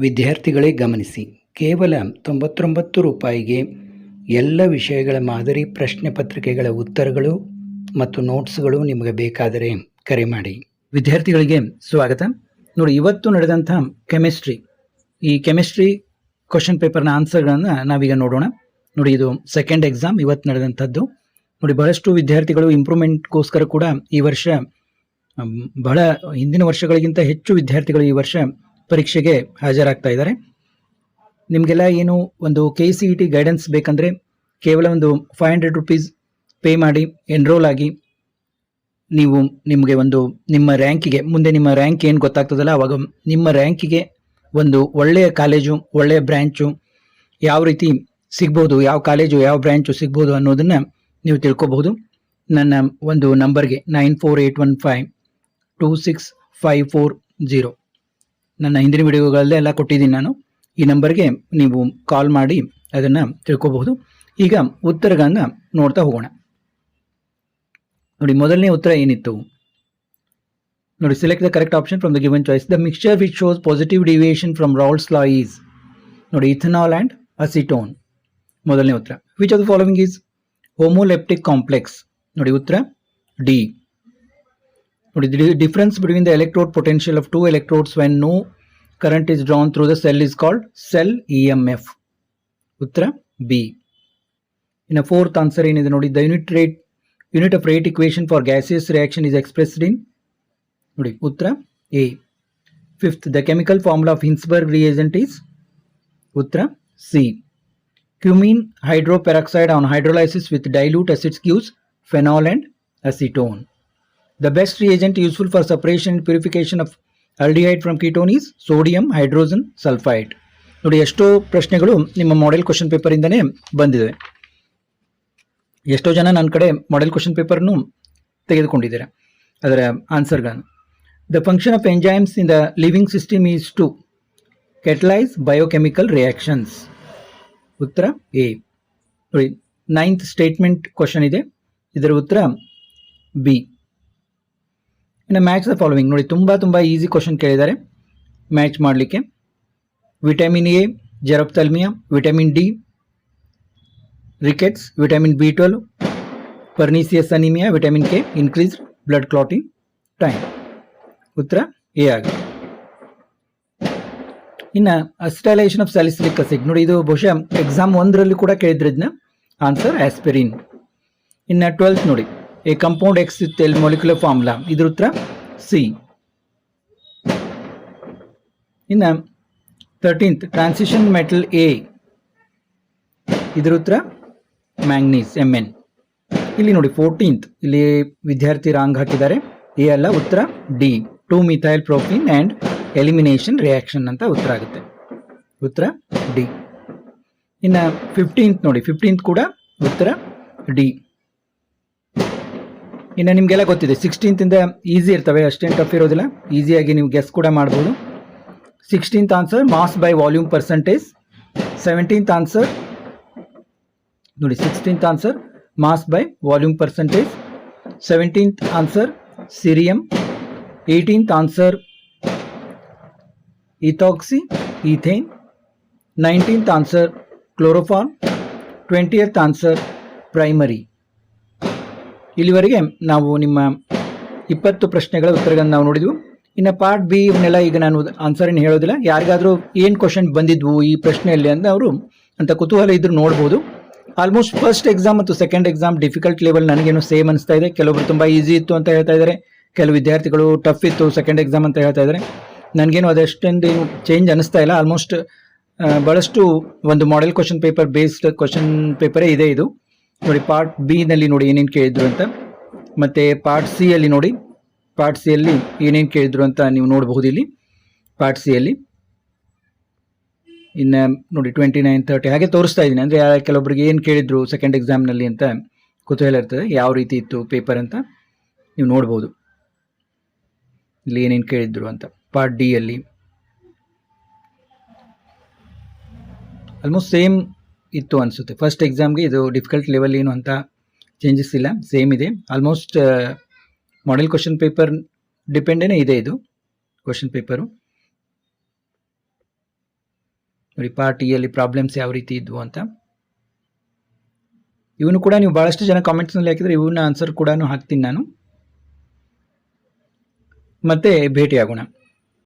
ವಿದ್ಯಾರ್ಥಿಗಳೇ ಗಮನಿಸಿ, ಕೇವಲ 99 ರೂಪಾಯಿಗೆ ಎಲ್ಲ ವಿಷಯಗಳ ಮಾದರಿ ಪ್ರಶ್ನೆ ಪತ್ರಿಕೆಗಳ ಉತ್ತರಗಳು ಮತ್ತು ನೋಟ್ಸ್ಗಳು ನಿಮಗೆ ಬೇಕಾದರೆ ಕರೆ ಮಾಡಿ. ವಿದ್ಯಾರ್ಥಿಗಳಿಗೆ ಸ್ವಾಗತ. ನೋಡಿ, ಇವತ್ತು ನಡೆದಂಥ ಕೆಮಿಸ್ಟ್ರಿ, ಈ ಕೆಮಿಸ್ಟ್ರಿ ಕ್ವಶನ್ ಪೇಪರ್ನ ಆನ್ಸರ್ಗಳನ್ನು ನಾವೀಗ ನೋಡೋಣ. ನೋಡಿ, ಇದು ಸೆಕೆಂಡ್ ಎಕ್ಸಾಮ್ ಇವತ್ತು ನಡೆದಂಥದ್ದು. ನೋಡಿ, ಬಹಳಷ್ಟು ವಿದ್ಯಾರ್ಥಿಗಳು ಇಂಪ್ರೂವ್ಮೆಂಟ್ಗೋಸ್ಕರ ಕೂಡ ಈ ವರ್ಷ ಬಹಳ ಹಿಂದಿನ ವರ್ಷಗಳಿಗಿಂತ ಹೆಚ್ಚು ವಿದ್ಯಾರ್ಥಿಗಳು ಈ ವರ್ಷ ಪರೀಕ್ಷೆಗೆ ಹಾಜರಾಗ್ತಾ ಇದ್ದಾರೆ. ನಿಮಗೆಲ್ಲ ಏನು ಒಂದು KCET ಗೈಡೆನ್ಸ್ ಬೇಕಂದರೆ ಕೇವಲ ಒಂದು 500 ರೂಪೀಸ್ ಪೇ ಮಾಡಿ ಎನ್ರೋಲ್ ಆಗಿ ನೀವು ನಿಮಗೆ ಒಂದು ನಿಮ್ಮ ರ್ಯಾಂಕಿಗೆ, ಮುಂದೆ ನಿಮ್ಮ ರ್ಯಾಂಕ್ ಏನು ಗೊತ್ತಾಗ್ತದಲ್ಲ ಆವಾಗ ನಿಮ್ಮ ರ್ಯಾಂಕಿಗೆ ಒಂದು ಒಳ್ಳೆಯ ಕಾಲೇಜು, ಒಳ್ಳೆಯ ಬ್ರ್ಯಾಂಚು ಯಾವ ರೀತಿ ಸಿಗ್ಬೋದು, ಯಾವ ಕಾಲೇಜು ಯಾವ ಬ್ರ್ಯಾಂಚು ಸಿಗ್ಬೋದು ಅನ್ನೋದನ್ನು ನೀವು ತಿಳ್ಕೊಬಹುದು. ನನ್ನ ಒಂದು ನಂಬರ್ಗೆ 9481526540 ನನ್ನ ಹಿಂದಿನ ವಿಡಿಯೋಗಳಲ್ಲೇ ಎಲ್ಲ ಕೊಟ್ಟಿದ್ದೀನಿ ನಾನು. ಈ ನಂಬರ್ಗೆ ನೀವು ಕಾಲ್ ಮಾಡಿ ಅದನ್ನು ತಿಳ್ಕೊಬಹುದು. ಈಗ ಉತ್ತರಗಳನ್ನು ನೋಡ್ತಾ ಹೋಗೋಣ. ನೋಡಿ, ಮೊದಲನೇ ಉತ್ತರ ಏನಿತ್ತು ನೋಡಿ, select the correct option from the given choice. The mixture which shows positive deviation from Raoult's law is, ನೋಡಿ, ಇಥನಾಲ್ ಆ್ಯಂಡ್ ಅಸಿಟೋನ್. ಮೊದಲನೇ ಉತ್ತರ. Which of the following is homoleptic complex, ನೋಡಿ ಉತ್ತರ ಡಿ. ನೋಡಿ, difference between the electrode potential of 2 electrodes when no current is drawn through the cell is called cell EMF, ಉತ್ತರ B. ಇನ್ನು fourth answer ಏನಿದೆ ನೋಡಿ, the unit of rate equation for gaseous reaction is expressed in, ನೋಡಿ ಉತ್ತರ A. Fifth, the chemical formula of Hinsberg reagent is, ಉತ್ತರ C. Cumene hydroperoxide on hydrolysis with dilute acids gives phenol and acetone. The best reagent useful for separation and purification of aldehyde from ketone is sodium hydrogen sulfide. ನೋಡಿ, ಎಷ್ಟೋ ಪ್ರಶ್ನೆಗಳು ನಿಮ್ಮ model question ಪೇಪರಿಂದನೇ ಬಂದಿದೆ. ಎಷ್ಟೋ ಜನ ನನ್ನ ಕಡೆ ಮಾಡೆಲ್ ಕ್ವಶನ್ ಪೇಪರ್ನು ತೆಗೆದುಕೊಂಡಿದ್ದಾರೆ ಅದರ ಆನ್ಸರ್ಗಳನ್ನು. The function of enzymes in the living system is to catalyse biochemical reactions, ಉತ್ತರ ಎ. ನೋಡಿ, 9th ಸ್ಟೇಟ್ಮೆಂಟ್ ಕ್ವಶನ್ ಇದೆ, ಇದರ ಉತ್ತರ ಬಿ. ಇನ್ನು ಮ್ಯಾಚ್ ದ ಫಾಲೋವಿಂಗ್, ನೋಡಿ ತುಂಬ ಈಸಿ ಕ್ವಶನ್ ಕೇಳಿದ್ದಾರೆ ಮ್ಯಾಚ್ ಮಾಡಲಿಕ್ಕೆ. Vitamin A xerophthalmia, vitamin D rickets, vitamin B12 pernicious anaemia, vitamin K increase blood clotting time, ಉತ್ತರ ಎ ಆಗಿದೆ. ಇನ್ನು ಅಸಿಟೈಲೇಷನ್ ಆಫ್ ಸ್ಯಾಲಿಸಿಲಿಕ್ ಆಸಿಡ್, ನೋಡಿ ಇದು ಬಹುಶಃ ಎಕ್ಸಾಮ್ 1ರಲ್ಲಿ ಕೂಡ ಕೇಳಿದ್ರದ್ನ ಆನ್ಸರ್ ಆಸ್ಪಿರಿನ್. ಇನ್ನು 12th ನೋಡಿ, A compound X with L molecular formula, ಇದ್ರ ಉತ್ತರ ಸಿ. ಇನ್ನು 13th ಟ್ರಾನ್ಸಿಷನ್ ಮೆಟಲ್ ಎ, ಇದ್ರ ಉತ್ತರ ಮ್ಯಾಂಗ್ನೀಸ್ Mn. ಇಲ್ಲಿ ನೋಡಿ 14th, ಇಲ್ಲಿ ವಿದ್ಯಾರ್ಥಿ ರಾಂಗ್ ಹಾಕಿದ್ದಾರೆ, ಎ ಅಲ್ಲ, ಉತ್ತರ D. 2-methyl propene and elimination reaction ಅಂತ ಉತ್ತರ ಆಗುತ್ತೆ, ಉತ್ತರ ಡಿ. ಇನ್ನು 15th ನೋಡಿ, 15th ಕೂಡ ಉತ್ತರ ಡಿ. ಇನ್ನು ನಿಮಗೆಲ್ಲ ಗೊತ್ತಿದೆ 16th ಇಂದ ಈಸಿ ಇರ್ತವೆ, ಅಷ್ಟೇನು ಟಫ್ ಇರೋದಿಲ್ಲ, ಈಸಿಯಾಗಿ ನೀವು ಗೆಸ್ ಕೂಡ ಮಾಡ್ಬೋದು. 16th answer mass by volume percentage. 17th answer ನೋಡಿ, 16th answer mass by volume percentage. 17th answer cerium. 18th answer ethoxy ethane. 19th answer chloroform. 20th answer primary. ಇಲ್ಲಿವರೆಗೆ ನಾವು ನಿಮ್ಮ 20 ಪ್ರಶ್ನೆಗಳ ಉತ್ತರಗಳನ್ನು ನಾವು ನೋಡಿದ್ವು. ಇನ್ನು ಪಾರ್ಟ್ ಬಿ ಇವನ್ನೆಲ್ಲ ಈಗ ನಾನು ಆನ್ಸರ್ ಏನು ಹೇಳೋದಿಲ್ಲ, ಯಾರಿಗಾದರೂ ಏನು ಕ್ವಶನ್ ಬಂದಿದ್ವು ಈ ಪ್ರಶ್ನೆಯಲ್ಲಿ ಅಂತ ಅವರು ಅಂತ ಕುತೂಹಲ ಇದ್ರು ನೋಡ್ಬೋದು. ಆಲ್ಮೋಸ್ಟ್ ಫಸ್ಟ್ ಎಕ್ಸಾಮ್ ಮತ್ತು ಸೆಕೆಂಡ್ ಎಕ್ಸಾಮ್ ಡಿಫಿಕಲ್ಟ್ ಲೆವೆಲ್ ನನಗೇನು ಸೇಮ್ ಅನಿಸ್ತಾ ಇದೆ. ಕೆಲವೊಬ್ರು ತುಂಬ ಈಸಿ ಇತ್ತು ಅಂತ ಹೇಳ್ತಾ ಇದ್ದಾರೆ, ಕೆಲವು ವಿದ್ಯಾರ್ಥಿಗಳು ಟಫ್ ಇತ್ತು ಸೆಕೆಂಡ್ ಎಕ್ಸಾಮ್ ಅಂತ ಹೇಳ್ತಾ ಇದ್ದಾರೆ. ನನಗೇನು ಅದಷ್ಟೊಂದು ಏನು ಚೇಂಜ್ ಅನಿಸ್ತಾ ಇಲ್ಲ. ಆಲ್ಮೋಸ್ಟ್ ಭಾಳಷ್ಟು ಒಂದು model question paper based question ಪೇಪರೇ ಇದೆ ಇದು. ನೋಡಿ, ಪಾರ್ಟ್ ಬಿ ನಲ್ಲಿ ನೋಡಿ ಏನೇನು ಕೇಳಿದ್ರು ಅಂತ, ಮತ್ತು ಪಾರ್ಟ್ ಸಿ ಅಲ್ಲಿ ನೋಡಿ, ಪಾರ್ಟ್ ಸಿ ಅಲ್ಲಿ ಏನೇನು ಕೇಳಿದ್ರು ಅಂತ ನೀವು ನೋಡಬಹುದು ಇಲ್ಲಿ ಪಾರ್ಟ್ ಸಿ ಅಲ್ಲಿ. ಇನ್ನು ನೋಡಿ 29, 30 ಹಾಗೆ ತೋರಿಸ್ತಾ ಇದ್ದೀನಿ. ಅಂದರೆ ಕೆಲವೊಬ್ರಿಗೆ ಏನು ಕೇಳಿದ್ರು ಸೆಕೆಂಡ್ ಎಕ್ಸಾಮ್ನಲ್ಲಿ ಅಂತ ಕುತೂಹಲ ಇರ್ತದೆ, ಯಾವ ರೀತಿ ಇತ್ತು ಪೇಪರ್ ಅಂತ ನೀವು ನೋಡ್ಬೋದು ಇಲ್ಲಿ ಏನೇನು ಕೇಳಿದ್ರು ಅಂತ. ಪಾರ್ಟ್ ಡಿ ಅಲ್ಲಿ ಆಲ್ಮೋಸ್ಟ್ ಸೇಮ್ ಇತ್ತು ಅನಿಸುತ್ತೆ. ಫಸ್ಟ್ ಎಕ್ಸಾಮ್ಗೆ ಇದು ಡಿಫಿಕಲ್ಟ್ ಲೆವೆಲ್ ಏನು ಅಂತ ಚೇಂಜಸ್ ಇಲ್ಲ, ಸೇಮ್ ಇದೆ. ಆಲ್ಮೋಸ್ಟ್ ಮಾಡೆಲ್ ಕ್ವಶನ್ ಪೇಪರ್ ಡಿಪೆಂಡೇ ಇದೆ ಇದು ಕ್ವಶನ್ ಪೇಪರು. ನೋಡಿ ಪಾರ್ಟ್ ಇ ಅಲ್ಲಿ ಪ್ರಾಬ್ಲಮ್ಸ್ ಯಾವ ರೀತಿ ಇದ್ವು ಅಂತ. ಇವನು ಕೂಡ ನೀವು ಭಾಳಷ್ಟು ಜನ ಕಾಮೆಂಟ್ಸ್ನಲ್ಲಿ ಹಾಕಿದರೆ ಇವನ್ನ ಆನ್ಸರ್ ಕೂಡ ಹಾಕ್ತೀನಿ ನಾನು. ಮತ್ತೆ ಭೇಟಿಯಾಗೋಣ.